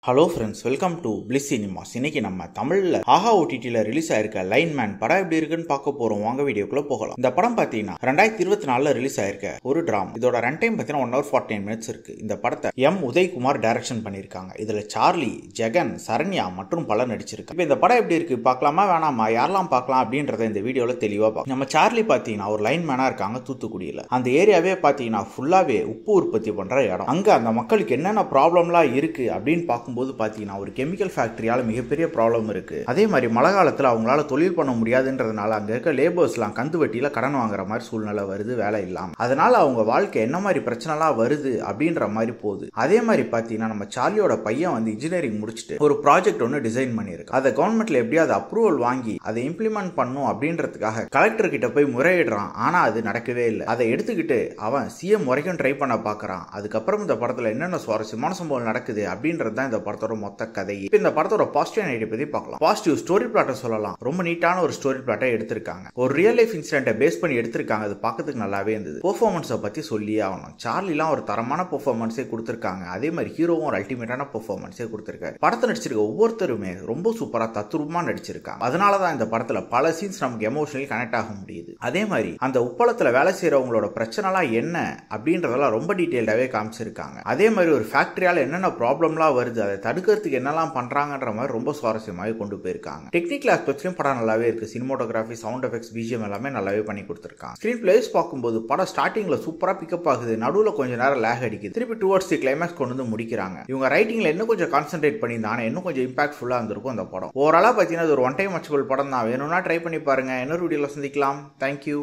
Hello friends, welcome to bliss cinemas. இன்னைக்கு நம்ம தமிழ்ல ஆஹா ஓடிடியில் ரிலீஸ் ஆயிருக்க லைன்மேன் படம் எப்படி இருக்குன்னு பார்க்க போறோம். வாங்க வீடியோக்குள்ள போகலாம். இந்த படம் பார்த்தீங்கன்னா 2024 ரிலீஸ் ஆயிருக்க ஒரு டிராமா. இதோட ரன் டைம் பார்த்தீங்கன்னா 1 hour 49 minutes இருக்கு. இந்த படத்தை எம் உதய்குமார் டைரக்ஷன் பண்ணியிருக்காங்க. இதுல சார்லி, ஜெகன், சரண்யா மற்றும் பலர் நடிச்சிருக்காங்க. இப்போ இந்த படம் எப்படி இருக்கு பார்க்கலாமா வேணாமா, யாரெல்லாம் பார்க்கலாம் அப்படின்றத இந்த வீடியோல தெளிவா பார்க்கலாம். நம்ம சார்லி பார்த்தீங்கன்னா ஒரு லைன்மேனா இருக்காங்க தூத்துக்குடியில. அந்த ஏரியாவே பார்த்தீங்கன்னா ஃபுல்லாவே உப்பு உற்பத்தி பண்ற இடம். அங்க அந்த மக்களுக்கு என்னென்ன ப்ராப்ளம்லாம் இருக்கு அப்படின்னு பார்க்கும்போது பாத்தீங்கன்னா ஒரு கெமிக்கல் ஃபேக்டரியால மிகப்பெரிய ப்ராப்ளம் இருக்கு. அதே மாதிரி மழை காலத்துல அவங்களால தொழில் பண்ண முடியாதுன்றதுனால அங்க இருக்க லேபர்ஸ்லாம் கந்து வட்டியில கடன் வாங்குற மாதிரி சூழ்நிலை வருது, வேலை இல்லாம. அதனால அவங்க வாழ்க்கை என்ன மாதிரி பிரச்சனைலாம் வருது அப்படின்ற மாதிரி போகுது. அதே மாதிரி பாத்தீங்கன்னா நம்ம சார்லியோட பையன் வந்து இன்ஜினியரிங் முடிச்சுட்டு ஒரு ப்ராஜெக்ட் ஒன்று டிசைன் பண்ணிருக்கு. அதை கவர்மெண்ட்ல எப்படியாவது அப்ரூவல் வாங்கி அதை இம்ப்ளிமெண்ட் பண்ணும் அப்படின்றதுக்காக கலெக்டர் கிட்ட போய் முறையிடுறான். ஆனா அது நடக்கவே இல்லை. அதை எடுத்துக்கிட்டு அவன் சிஎம் வரைக்கும் ட்ரை பண்ண பாக்குறான். அதுக்கப்புறம் இந்த படத்துல என்னென்ன சுவாரஸ்யமான சம்பவம் நடக்குது அப்படின்றது தான் இந்த படத்தோட மொத்த கதை. இப்போ இந்த படத்தோட பாசிட்டிவ் ஐடியா பத்தி பார்க்கலாம். பாசிட்டிவ் ஸ்டோரி பிளாட்டை சொல்லலாம். ரொம்ப நீட்டான ஒரு ஸ்டோரி பிளாட்டை எடுத்திருக்காங்க. ஒரு ரியல் லைஃப் இன்சிடென்ட்டை பேஸ் பண்ணி எடுத்திருக்காங்க. அது பார்க்கிறதுக்கு நல்லாவே இருந்தது. பெர்ஃபார்மன்ஸை பத்தி சொல்லியே ஆகணும். சார்லிலாம் ஒரு தரமான பெர்ஃபார்மன்ஸே கொடுத்திருக்காங்க. அதே மாதிரி ஹீரோவும் ஒரு அல்டிமேட்டான பெர்ஃபார்மன்ஸே கொடுத்திருக்காரு. படத்தை நடிச்சிருக்க ஒவ்வொருத்தருமே ரொம்ப சூப்பரா தத்ரூபமா நடிச்சிருக்காங்க. அதனாலதான் இந்த படத்துல பல சீன்ஸ் நமக்கு எமோஷனலி கனெக்ட் ஆக முடியுது. அதே மாதிரி அந்த உப்பளத்துல வேலை செய்யறவங்களோட பிரச்சனைலாம் என்ன அப்படின்றதெல்லாம் ரொம்ப டீடைல்டாவே காமிச்சிருக்காங்க. அதே மாதிரி ஒரு ஃபேக்டரியால என்னென்ன ப்ராப்ளம்லாம் வருது, அதை தடுக்கிறதுக்கு என்னெல்லாம் பண்றாங்கன்ற மாதிரி ரொம்ப சுவாரஸ்யமாக கொண்டு போயிருக்காங்க. டெக்னிக்கல் ஆஸ்பெக்ட்ஸ்லயும் படம் நல்லாவே இருக்கு. சினிமோட்டோகிராஃபி, சவுண்ட் எஃபெக்ட்ஸ், பிஜிஎம் எல்லாமே நல்லாவே பண்ணி கொடுத்திருக்காங்க. ஸ்கிரீன் பிளேஸ் பார்க்கும்போது படம் ஸ்டார்டிங்ல சூப்பரா பிக்கப் ஆகுது. நடுவுல கொஞ்ச நேரம் லேக் அடிக்குது. திருப்பி டுவர்ட்ஸ் தி கிளைமேக்ஸ் கொண்டு வந்து முடிக்கிறாங்க. இவங்க ரைட்டிங்ல இன்னும் கொஞ்சம் கான்சென்ட்ரேட் பண்ணியிருந்தாங்க, இன்னும் கொஞ்சம் இம்பாக்ட்ஃபுல்லா இருந்திருக்கும் அந்த படம். ஓவராலா பார்த்தீங்கன்னா ஒரு ஒன் டைம் வாட்சபிள் படம் தான். வேணும்னா ட்ரை பண்ணி பாருங்க. இன்னொரு வீடியோல சந்திக்கலாம். தேங்க்யூ.